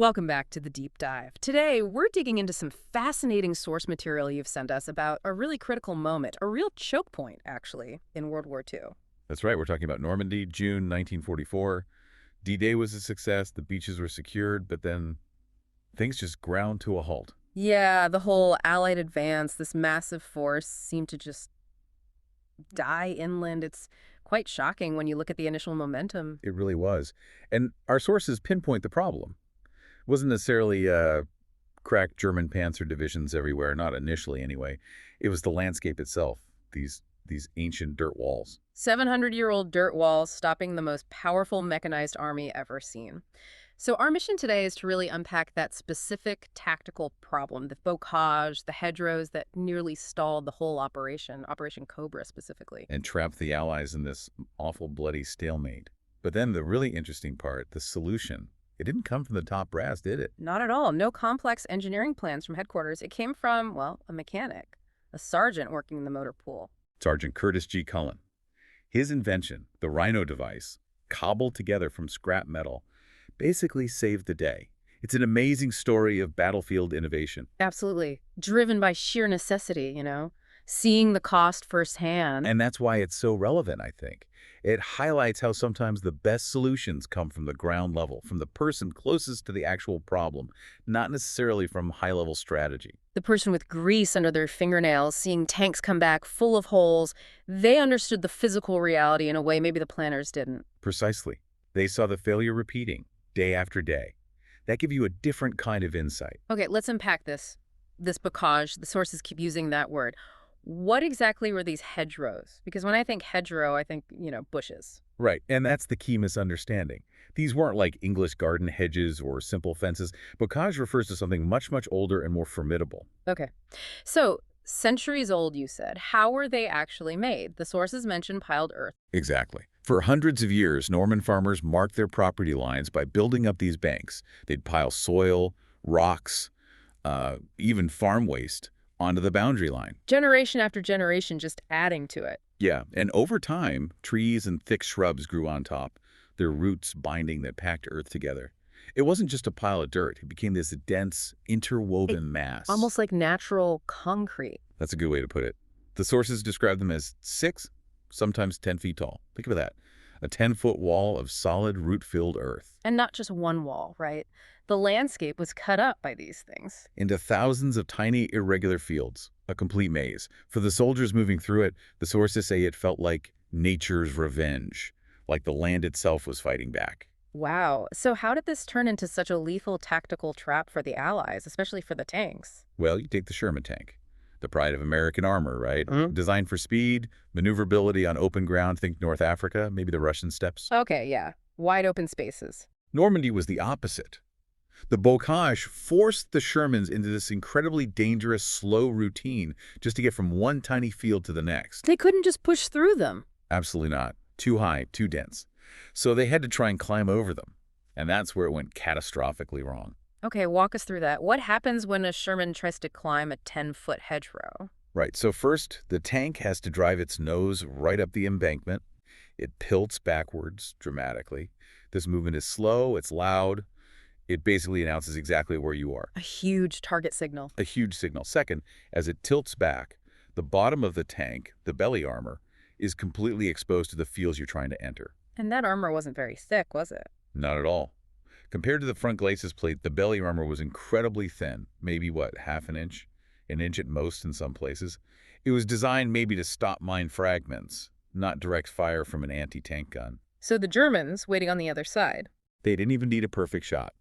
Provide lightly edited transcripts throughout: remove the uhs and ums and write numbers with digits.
Welcome back to the deep dive. Today, we're digging into some fascinating source material you've sent us about a really critical moment, a real choke point, actually, in World War II. That's right. We're talking about Normandy, June 1944. D-Day was a success. The beaches were secured, but then things just ground to a halt. Yeah, the whole Allied advance, this massive force, seemed to just die inland. It's quite shocking when you look at the initial momentum. It really was. And our sources pinpoint the problem. It wasn't necessarily cracked German panzer divisions everywhere, not initially anyway. It was the landscape itself, these ancient dirt walls. 700-year-old dirt walls stopping the most powerful mechanized army ever seen. So our mission today is to really unpack that specific tactical problem, the bocage, the hedgerows that nearly stalled the whole operation, Operation Cobra specifically. And trapped the Allies in this awful bloody stalemate. But then the really interesting part, the solution, it didn't come from the top brass, did it? Not at all. No complex engineering plans from headquarters. It came from, well, a mechanic, a sergeant working in the motor pool. Sergeant Curtis Culin. His invention, the Rhino device, cobbled together from scrap metal, basically saved the day. It's an amazing story of battlefield innovation. Absolutely. Driven by sheer necessity, seeing the cost firsthand. And that's why it's so relevant, I think. It highlights how sometimes the best solutions come from the ground level, from the person closest to the actual problem, not necessarily from high-level strategy. The person with grease under their fingernails, seeing tanks come back full of holes, they understood the physical reality in a way maybe the planners didn't. Precisely. They saw the failure repeating, day after day. That gives you a different kind of insight. Okay, let's unpack this bocage. The sources keep using that word. What exactly were these hedgerows? Because when I think hedgerow, I think, bushes. Right, and that's the key misunderstanding. These weren't like English garden hedges or simple fences. Bocage refers to something much, much older and more formidable. Okay. So, centuries old, you said. How were they actually made? The sources mention piled earth. Exactly. For hundreds of years, Norman farmers marked their property lines by building up these banks. They'd pile soil, rocks, even farm waste onto the boundary line. Generation after generation just adding to it. Yeah, and over time, trees and thick shrubs grew on top, their roots binding that packed earth together. It wasn't just a pile of dirt. It became this dense, interwoven mass. Almost like natural concrete. That's a good way to put it. The sources describe them as 6, sometimes 10 feet tall. Think of that. A 10-foot wall of solid, root-filled earth. And not just one wall, right? The landscape was cut up by these things. Into thousands of tiny, irregular fields, a complete maze. For the soldiers moving through it, the sources say it felt like nature's revenge, like the land itself was fighting back. Wow. So how did this turn into such a lethal tactical trap for the Allies, especially for the tanks? Well, you take the Sherman tank, the pride of American armor, right? Mm-hmm. Designed for speed, maneuverability on open ground, think North Africa, maybe the Russian steppes. Okay, yeah. Wide open spaces. Normandy was the opposite. The bocage forced the Shermans into this incredibly dangerous, slow routine just to get from one tiny field to the next. They couldn't just push through them. Absolutely not. Too high, too dense. So they had to try and climb over them. And that's where it went catastrophically wrong. Okay, walk us through that. What happens when a Sherman tries to climb a 10-foot hedgerow? Right, so first, the tank has to drive its nose right up the embankment. It tilts backwards dramatically. This movement is slow, it's loud. It basically announces exactly where you are. A huge target signal. A huge signal. Second, as it tilts back, the bottom of the tank, the belly armor, is completely exposed to the fields you're trying to enter. And that armor wasn't very thick, was it? Not at all. Compared to the front glacis plate, the belly armor was incredibly thin, maybe, half an inch at most in some places. It was designed maybe to stop mine fragments, not direct fire from an anti-tank gun. So the Germans, waiting on the other side. They didn't even need a perfect shot.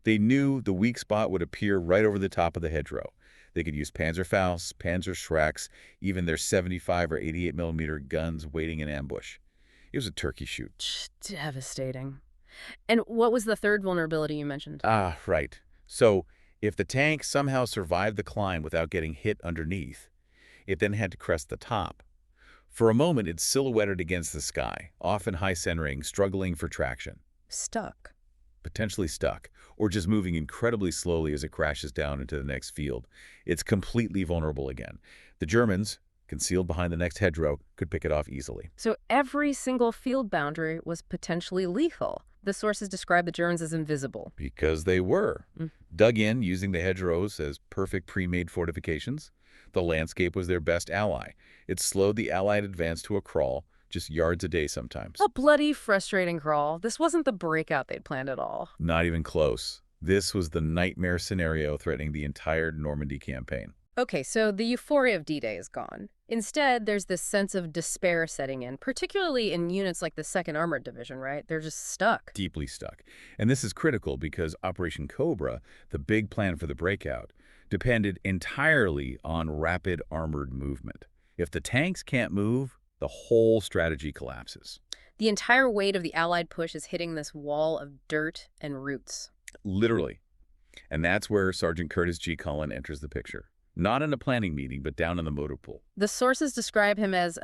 They knew the weak spot would appear right over the top of the hedgerow. They could use Panzerfaust, Panzerschrecks, even their 75 or 88 millimeter guns waiting in ambush. It was a turkey shoot. Devastating. And what was the third vulnerability you mentioned? Ah, right. So if the tank somehow survived the climb without getting hit underneath, it then had to crest the top. For a moment, it silhouetted against the sky, often high centering, struggling for traction. Stuck. Potentially stuck, or just moving incredibly slowly as it crashes down into the next field. It's completely vulnerable again. The Germans, concealed behind the next hedgerow, could pick it off easily. So every single field boundary was potentially lethal. The sources describe the Germans as invisible. Because they were. Mm. Dug in using the hedgerows as perfect pre-made fortifications, the landscape was their best ally. It slowed the Allied advance to a crawl, just yards a day sometimes. A bloody, frustrating crawl. This wasn't the breakout they'd planned at all. Not even close. This was the nightmare scenario threatening the entire Normandy campaign. Okay, so the euphoria of D-Day is gone. Instead, there's this sense of despair setting in, particularly in units like the 2nd Armored Division, right? They're just stuck. Deeply stuck. And this is critical because Operation Cobra, the big plan for the breakout, depended entirely on rapid armored movement. If the tanks can't move, the whole strategy collapses. The entire weight of the Allied push is hitting this wall of dirt and roots. Literally. And that's where Sergeant Curtis G. Culin enters the picture. Not in a planning meeting, but down in the motor pool. The sources describe him as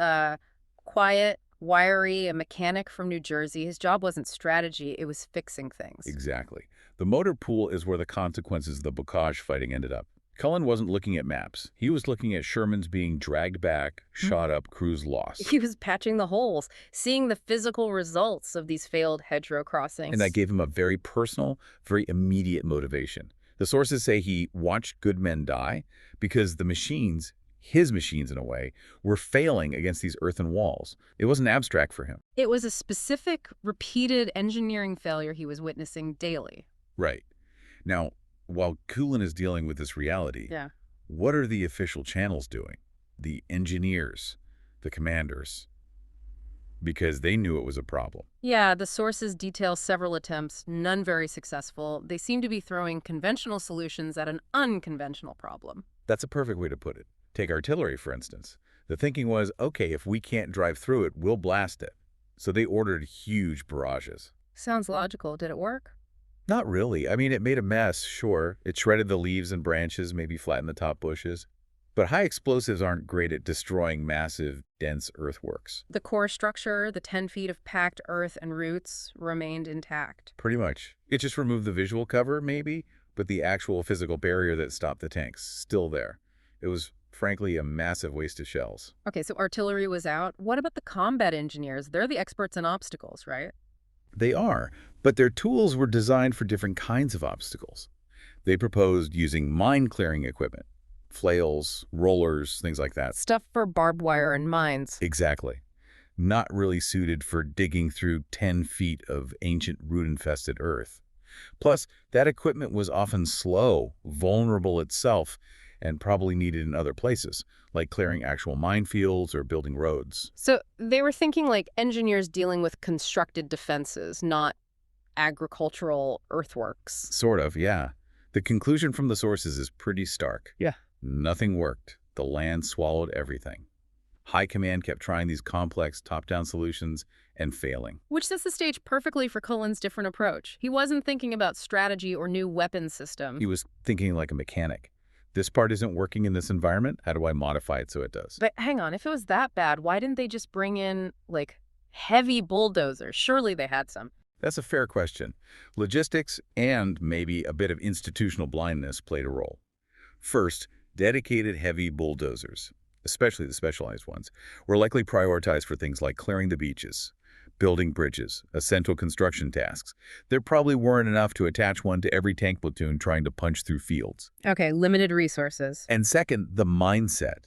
quiet, wiry, a mechanic from New Jersey. His job wasn't strategy, it was fixing things. Exactly. The motor pool is where the consequences of the bocage fighting ended up. Cullen wasn't looking at maps. He was looking at Sherman's being dragged back, shot up, crews lost. He was patching the holes, seeing the physical results of these failed hedgerow crossings. And that gave him a very personal, very immediate motivation. The sources say he watched good men die because the machines, his machines in a way, were failing against these earthen walls. It wasn't abstract for him. It was a specific, repeated engineering failure he was witnessing daily. Right. Now, while Culin is dealing with this reality, Yeah. what are the official channels doing? The engineers, the commanders, because they knew it was a problem. Yeah, the sources detail several attempts, none very successful. They seem to be throwing conventional solutions at an unconventional problem. That's a perfect way to put it. Take artillery, for instance. The thinking was, okay, if we can't drive through it, we'll blast it. So they ordered huge barrages. Sounds logical. Did it work? Not really. I mean, it made a mess, sure. It shredded the leaves and branches, maybe flattened the top bushes. But high explosives aren't great at destroying massive, dense earthworks. The core structure, the 10 feet of packed earth and roots, remained intact. Pretty much. It just removed the visual cover, maybe, but the actual physical barrier that stopped the tanks, still there. It was, frankly, a massive waste of shells. Okay, so artillery was out. What about the combat engineers? They're the experts in obstacles, right? They are, but their tools were designed for different kinds of obstacles. They proposed using mine-clearing equipment. Flails, rollers, things like that. Stuff for barbed wire and mines. Exactly. Not really suited for digging through 10 feet of ancient root-infested earth. Plus, that equipment was often slow, vulnerable itself, and probably needed in other places, like clearing actual minefields or building roads. So they were thinking like engineers dealing with constructed defenses, not agricultural earthworks. Sort of, yeah. The conclusion from the sources is pretty stark. Yeah. Nothing worked. The land swallowed everything. High command kept trying these complex top-down solutions and failing. Which sets the stage perfectly for Cullen's different approach. He wasn't thinking about strategy or new weapon system. He was thinking like a mechanic. This part isn't working in this environment. How do I modify it so it does? But hang on, if it was that bad, why didn't they just bring in, like, heavy bulldozers? Surely they had some. That's a fair question. Logistics and maybe a bit of institutional blindness played a role. First, dedicated heavy bulldozers, especially the specialized ones, were likely prioritized for things like clearing the beaches, building bridges, essential construction tasks. There probably weren't enough to attach one to every tank platoon trying to punch through fields. Okay, limited resources. And second, the mindset.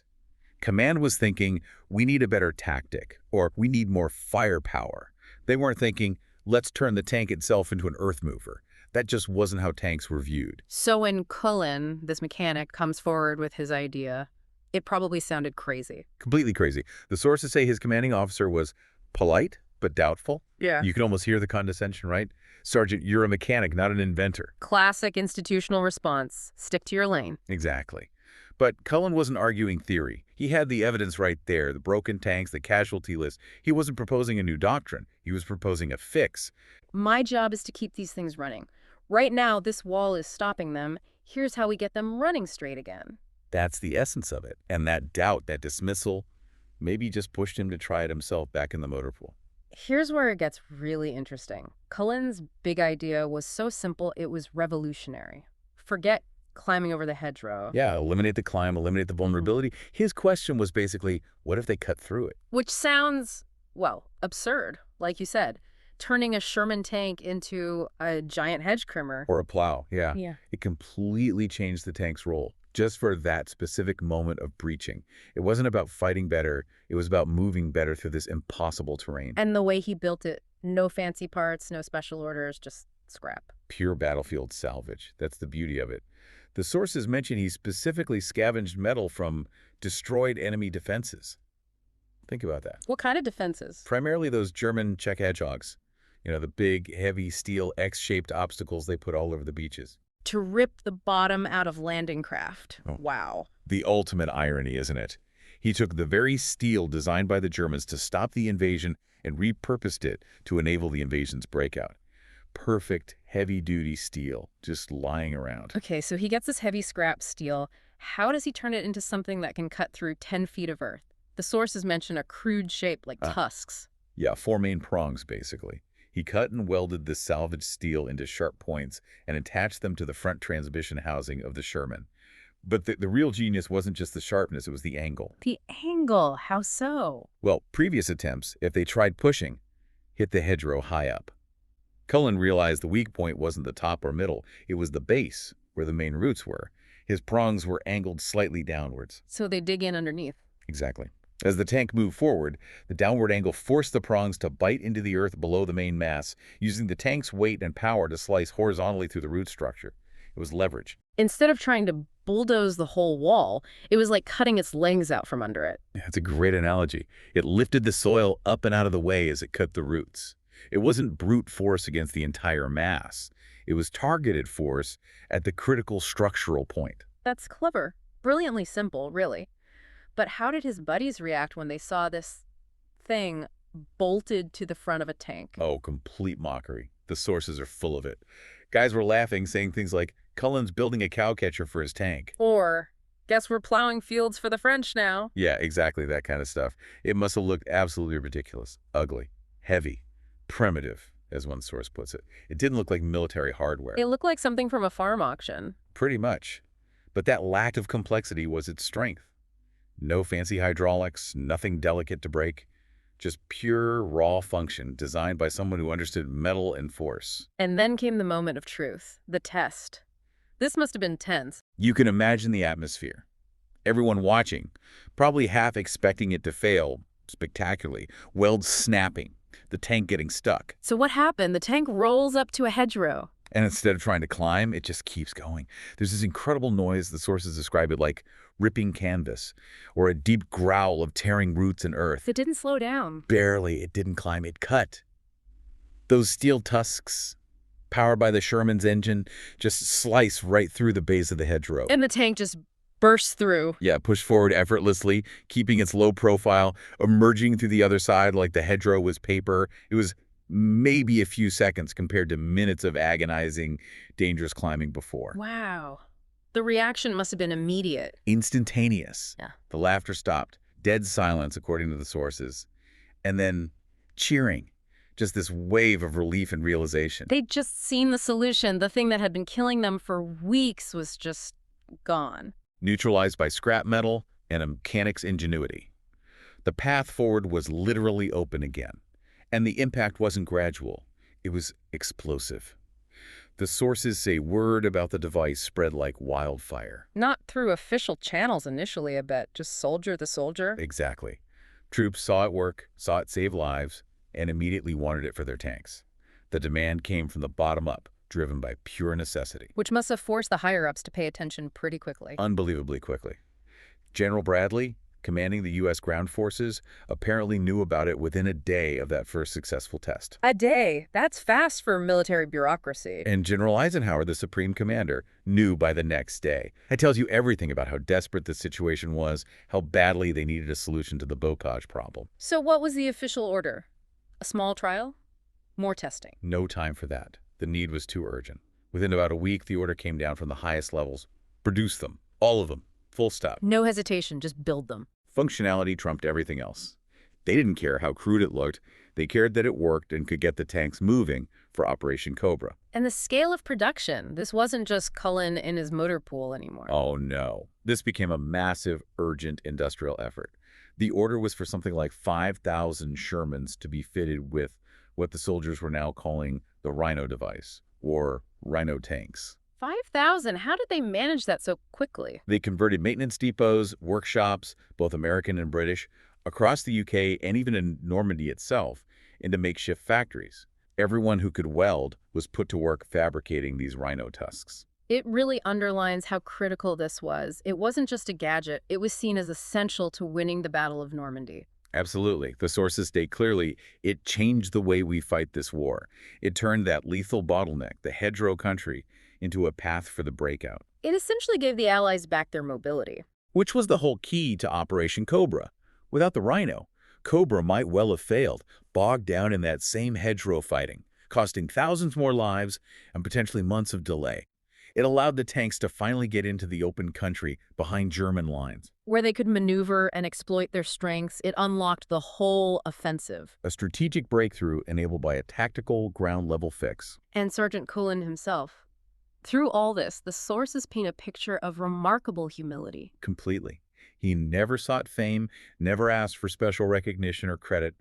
Command was thinking, we need a better tactic, or we need more firepower. They weren't thinking, let's turn the tank itself into an earth mover. That just wasn't how tanks were viewed. So when Cullen, this mechanic, comes forward with his idea, it probably sounded crazy. Completely crazy. The sources say his commanding officer was polite, but doubtful. Yeah. You can almost hear the condescension, right? Sergeant, you're a mechanic, not an inventor. Classic institutional response. Stick to your lane. Exactly. But Cullen wasn't arguing theory. He had the evidence right there, the broken tanks, the casualty list. He wasn't proposing a new doctrine. He was proposing a fix. My job is to keep these things running. Right now, this wall is stopping them. Here's how we get them running straight again. That's the essence of it. And that doubt, that dismissal, maybe just pushed him to try it himself back in the motor pool. Here's where it gets really interesting. Cullen's big idea was so simple, it was revolutionary. Forget climbing over the hedgerow. Yeah, eliminate the climb, eliminate the vulnerability. His question was basically, what if they cut through it? Which sounds, well, absurd, like you said. turning a Sherman tank into a giant hedge trimmer. Or a plow, yeah. Yeah. It completely changed the tank's role, just for that specific moment of breaching. It wasn't about fighting better, it was about moving better through this impossible terrain. And the way he built it, no fancy parts, no special orders, just scrap. Pure battlefield salvage. That's the beauty of it. The sources mention he specifically scavenged metal from destroyed enemy defenses. Think about that. What kind of defenses? Primarily those German Czech hedgehogs. You know, the big, heavy steel X-shaped obstacles they put all over the beaches. To rip the bottom out of landing craft. Oh. Wow. The ultimate irony, isn't it? He took the very steel designed by the Germans to stop the invasion and repurposed it to enable the invasion's breakout. Perfect, heavy-duty steel, just lying around. Okay, so he gets this heavy scrap steel. How does he turn it into something that can cut through 10 feet of earth? The sources mention a crude shape like tusks. Yeah, 4 main prongs, basically. He cut and welded this salvaged steel into sharp points and attached them to the front transmission housing of the Sherman. But the real genius wasn't just the sharpness, it was the angle. The angle, how so? Well, previous attempts, if they tried pushing, hit the hedgerow high up. Culin realized the weak point wasn't the top or middle, it was the base, where the main roots were. His prongs were angled slightly downwards. So they dig in underneath. Exactly. As the tank moved forward, the downward angle forced the prongs to bite into the earth below the main mass, using the tank's weight and power to slice horizontally through the root structure. It was leverage. Instead of trying to bulldoze the whole wall, it was like cutting its legs out from under it. That's a great analogy. It lifted the soil up and out of the way as it cut the roots. It wasn't brute force against the entire mass. It was targeted force at the critical structural point. That's clever. Brilliantly simple, really. But how did his buddies react when they saw this thing bolted to the front of a tank? Oh, complete mockery. The sources are full of it. Guys were laughing, saying things like, Cullen's building a cow catcher for his tank. Or, guess we're plowing fields for the French now. Yeah, exactly, that kind of stuff. It must have looked absolutely ridiculous, ugly, heavy, primitive, as one source puts it. It didn't look like military hardware. It looked like something from a farm auction. Pretty much. But that lack of complexity was its strength. No fancy hydraulics, nothing delicate to break. Just pure, raw function designed by someone who understood metal and force. And then came the moment of truth, the test. This must have been tense. You can imagine the atmosphere. Everyone watching, probably half expecting it to fail spectacularly, welds snapping, the tank getting stuck. So what happened? The tank rolls up to a hedgerow. And instead of trying to climb, it just keeps going. There's this incredible noise, the sources describe it like ripping canvas, or a deep growl of tearing roots and earth. It didn't slow down. Barely, it didn't climb, it cut. Those steel tusks, powered by the Sherman's engine, just slice right through the base of the hedgerow. And the tank just bursts through. Yeah, pushed forward effortlessly, keeping its low profile, emerging through the other side like the hedgerow was paper. It was maybe a few seconds compared to minutes of agonizing, dangerous climbing before. Wow. The reaction must have been immediate. Instantaneous. Yeah. The laughter stopped. Dead silence, according to the sources. And then cheering. Just this wave of relief and realization. They'd just seen the solution. The thing that had been killing them for weeks was just gone. Neutralized by scrap metal and a mechanic's ingenuity. The path forward was literally open again. And the impact wasn't gradual. It was explosive. The sources say word about the device spread like wildfire. Not through official channels initially, I bet. Just soldier to soldier. Exactly. Troops saw it work, saw it save lives, and immediately wanted it for their tanks. The demand came from the bottom up, driven by pure necessity. Which must have forced the higher-ups to pay attention pretty quickly. Unbelievably quickly. General Bradley, commanding the U.S. ground forces, apparently knew about it within a day of that first successful test. A day? That's fast for military bureaucracy. And General Eisenhower, the supreme commander, knew by the next day. That tells you everything about how desperate the situation was, how badly they needed a solution to the bocage problem. So what was the official order? A small trial? More testing? No time for that. The need was too urgent. Within about a week, the order came down from the highest levels. Produce them. All of them. Full stop. No hesitation, just build them. Functionality trumped everything else. They didn't care how crude it looked. They cared that it worked and could get the tanks moving for Operation Cobra. And the scale of production. This wasn't just Cullen in his motor pool anymore. Oh, no. This became a massive, urgent industrial effort. The order was for something like 5,000 Shermans to be fitted with what the soldiers were now calling the Rhino device, or Rhino tanks. 5,000? How did they manage that so quickly? They converted maintenance depots, workshops, both American and British, across the UK and even in Normandy itself, into makeshift factories. Everyone who could weld was put to work fabricating these rhino tusks. It really underlines how critical this was. It wasn't just a gadget, it was seen as essential to winning the Battle of Normandy. Absolutely. The sources state clearly it changed the way we fight this war. It turned that lethal bottleneck, the hedgerow country, into a path for the breakout. It essentially gave the Allies back their mobility. Which was the whole key to Operation Cobra. Without the Rhino, Cobra might well have failed, bogged down in that same hedgerow fighting, costing thousands more lives and potentially months of delay. It allowed the tanks to finally get into the open country behind German lines. Where they could maneuver and exploit their strengths, it unlocked the whole offensive. A strategic breakthrough enabled by a tactical ground-level fix. And Sergeant Curtis himself. Through all this, the sources paint a picture of remarkable humility. Completely. He never sought fame, never asked for special recognition or credit.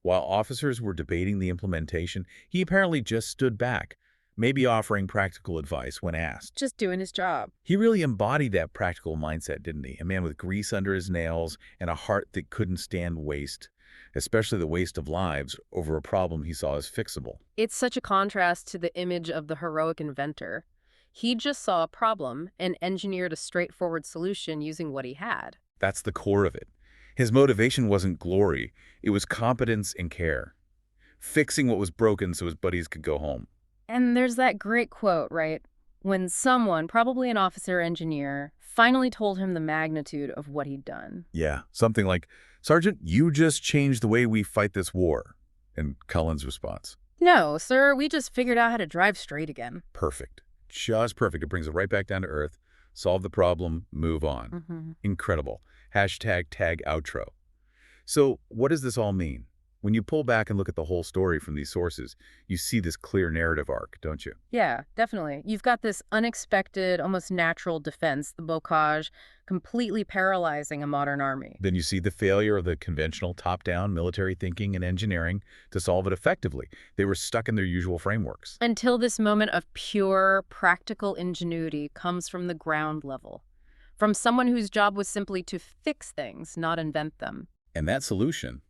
While officers were debating the implementation, he apparently just stood back, maybe offering practical advice when asked. Just doing his job. He really embodied that practical mindset, didn't he? A man with grease under his nails and a heart that couldn't stand waste, especially the waste of lives over a problem he saw as fixable. It's such a contrast to the image of the heroic inventor. He just saw a problem and engineered a straightforward solution using what he had. That's the core of it. His motivation wasn't glory, it was competence and care. Fixing what was broken so his buddies could go home. And there's that great quote, right? When someone, probably an officer or engineer, finally told him the magnitude of what he'd done. Yeah, something like, "Sergeant, you just changed the way we fight this war." And Cullen's response, No, sir, we just figured out how to drive straight again. perfect. Just perfect. It brings it right back down to earth. Solve the problem, move on. Incredible. Hashtag tag outro. So what does this all mean? When you pull back and look at the whole story from these sources, you see this clear narrative arc, don't you? Yeah, definitely. You've got this unexpected, almost natural defense, the bocage, completely paralyzing a modern army. Then you see the failure of the conventional top-down military thinking and engineering to solve it effectively. They were stuck in their usual frameworks. Until this moment of pure, practical ingenuity comes from the ground level. From someone whose job was simply to fix things, not invent them. And that solution,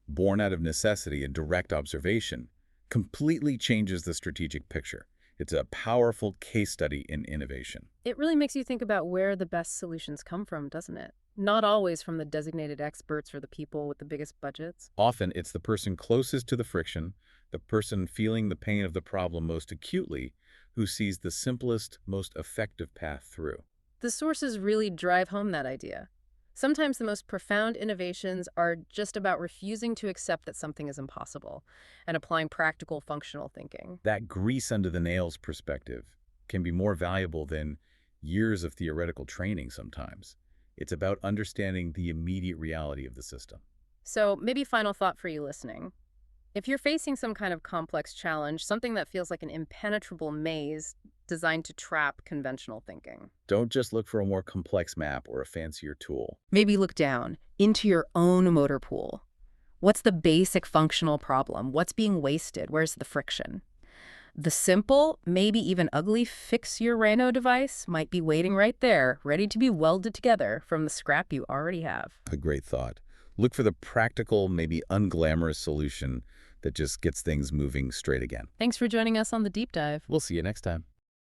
born out of necessity and direct observation, completely changes the strategic picture. It's a powerful case study in innovation. It really makes you think about where the best solutions come from, doesn't it? Not always from the designated experts or the people with the biggest budgets. Often, it's the person closest to the friction, the person feeling the pain of the problem most acutely, who sees the simplest, most effective path through. The sources really drive home that idea. Sometimes the most profound innovations are just about refusing to accept that something is impossible and applying practical, functional thinking. That grease under the nails perspective can be more valuable than years of theoretical training sometimes. It's about understanding the immediate reality of the system. So maybe final thought for you listening. If you're facing some kind of complex challenge, something that feels like an impenetrable maze designed to trap conventional thinking, Don't just look for a more complex map or a fancier tool. maybe look down into your own motor pool. What's the basic functional problem? What's being wasted? Where's the friction? The simple, maybe even ugly fix your Rhino device might be waiting right there, ready to be welded together from the scrap you already have. A great thought. Look for the practical, maybe unglamorous solution that just gets things moving straight again. Thanks for joining us on The Deep Dive. We'll see you next time.